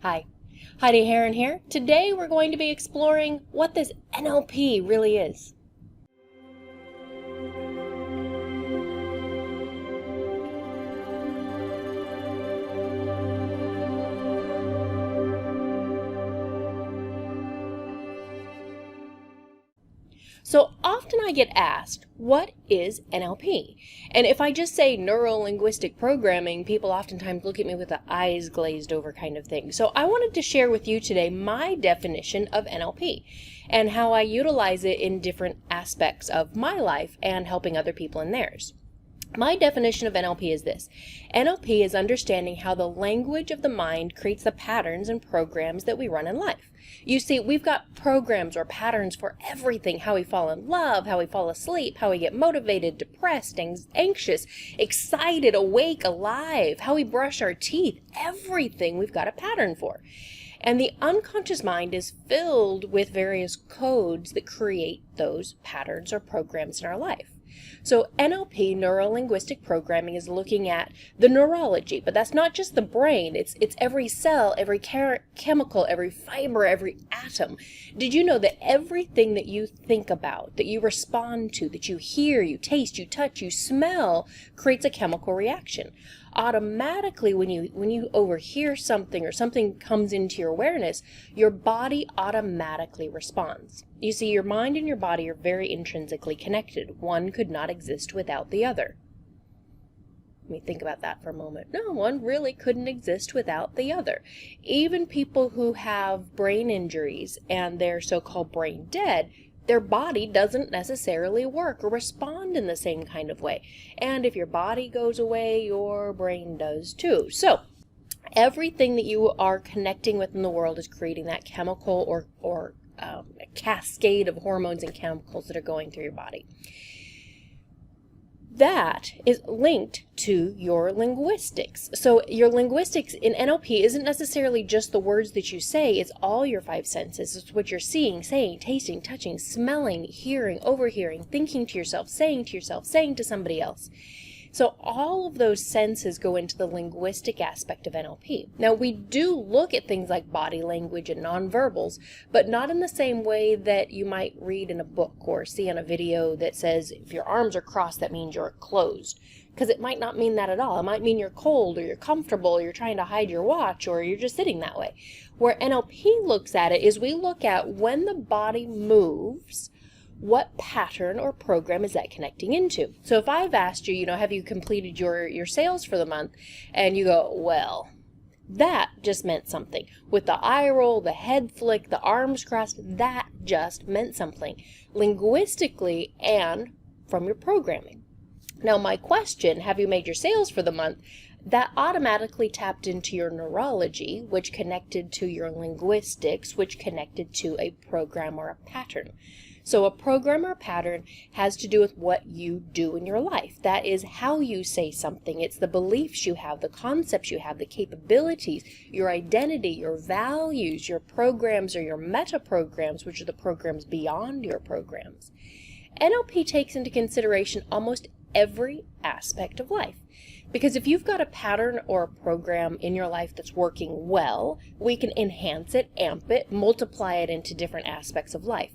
Hi, Heidi Heron here. Today we're going to be exploring what this NLP really is. So often I get asked, what is NLP? And if I just say neuro-linguistic programming, people oftentimes look at me with the eyes glazed over kind of thing. So I wanted to share with you today my definition of NLP and how I utilize it in different aspects of my life and helping other people in theirs. My definition of NLP is this. NLP is understanding how the language of the mind creates the patterns and programs that we run in life. You see, we've got programs or patterns for everything: how we fall in love, how we fall asleep, how we get motivated, depressed, anxious, excited, awake, alive, how we brush our teeth. Everything we've got a pattern for. And the unconscious mind is filled with various codes that create those patterns or programs in our life. So NLP, neuro-linguistic programming, is looking at the neurology, but that's not just the brain. It's every cell, every chemical, every fiber, every atom. Did you know that everything that you think about, that you respond to, that you hear, you taste, you touch, you smell, creates a chemical reaction? Automatically, when you overhear something or something comes into your awareness, your body automatically responds. You see, your mind and your body are very intrinsically connected. One could not exist without the other. Let me think about that for a moment. No, one really couldn't exist without the other. Even people who have brain injuries and they're so-called brain dead, their body doesn't necessarily work or respond in the same kind of way. And if your body goes away, your brain does too. So everything that you are connecting with in the world is creating that chemical or a cascade of hormones and chemicals that are going through your body. That is linked to your linguistics. So your linguistics in NLP isn't necessarily just the words that you say, it's all your five senses. It's what you're seeing, saying, tasting, touching, smelling, hearing, overhearing, thinking to yourself, saying to somebody else. So all of those senses go into the linguistic aspect of NLP. Now, we do look at things like body language and nonverbals, but not in the same way that you might read in a book or see on a video that says if your arms are crossed, that means you're closed. Because it might not mean that at all. It might mean you're cold or you're comfortable, or you're trying to hide your watch, or you're just sitting that way. Where NLP looks at it is we look at when the body moves, what pattern or program is that connecting into? So if I've asked you, have you completed your sales for the month? And you go, well, that just meant something. With the eye roll, the head flick, the arms crossed, that just meant something. Linguistically and from your programming. Now my question, have you made your sales for the month? That automatically tapped into your neurology, which connected to your linguistics, which connected to a program or a pattern. So a program or a pattern has to do with what you do in your life. That is how you say something. It's the beliefs you have, the concepts you have, the capabilities, your identity, your values, your programs or your meta programs, which are the programs beyond your programs. NLP takes into consideration almost every aspect of life. Because if you've got a pattern or a program in your life that's working well, we can enhance it, amp it, multiply it into different aspects of life.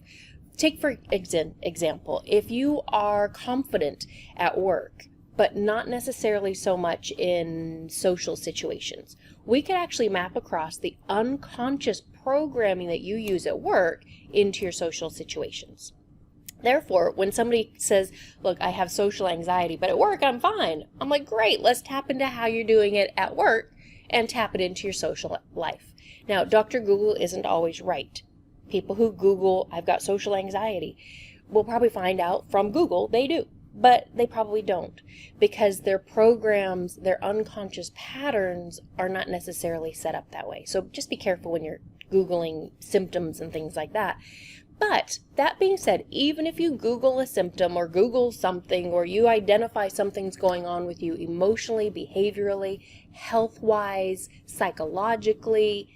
Take for example, if you are confident at work, but not necessarily so much in social situations, we could actually map across the unconscious programming that you use at work into your social situations. Therefore, when somebody says, look, I have social anxiety, but at work I'm fine, I'm like, great, let's tap into how you're doing it at work and tap it into your social life. Now, Dr. Google isn't always right. People who Google, I've got social anxiety, will probably find out from Google they do, but they probably don't, because their programs, their unconscious patterns are not necessarily set up that way. So just be careful when you're Googling symptoms and things like that. But that being said, even if you Google a symptom or Google something, or you identify something's going on with you emotionally, behaviorally, health-wise, psychologically,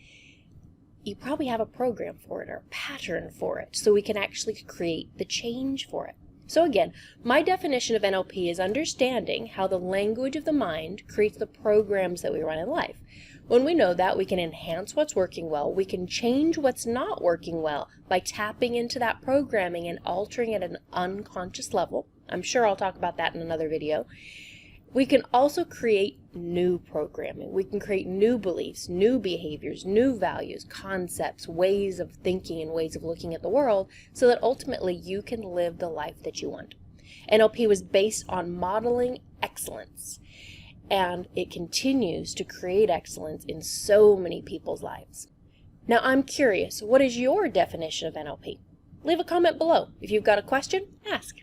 you probably have a program for it or a pattern for it, so we can actually create the change for it. So again, my definition of NLP is understanding how the language of the mind creates the programs that we run in life. When we know that, we can enhance what's working well. We can change what's not working well by tapping into that programming and altering it at an unconscious level. I'm sure I'll talk about that in another video. We can also create new programming. We can create new beliefs, new behaviors, new values, concepts, ways of thinking, and ways of looking at the world so that ultimately you can live the life that you want. NLP was based on modeling excellence, and it continues to create excellence in so many people's lives. Now, I'm curious, what is your definition of NLP? Leave a comment below. If you've got a question, ask.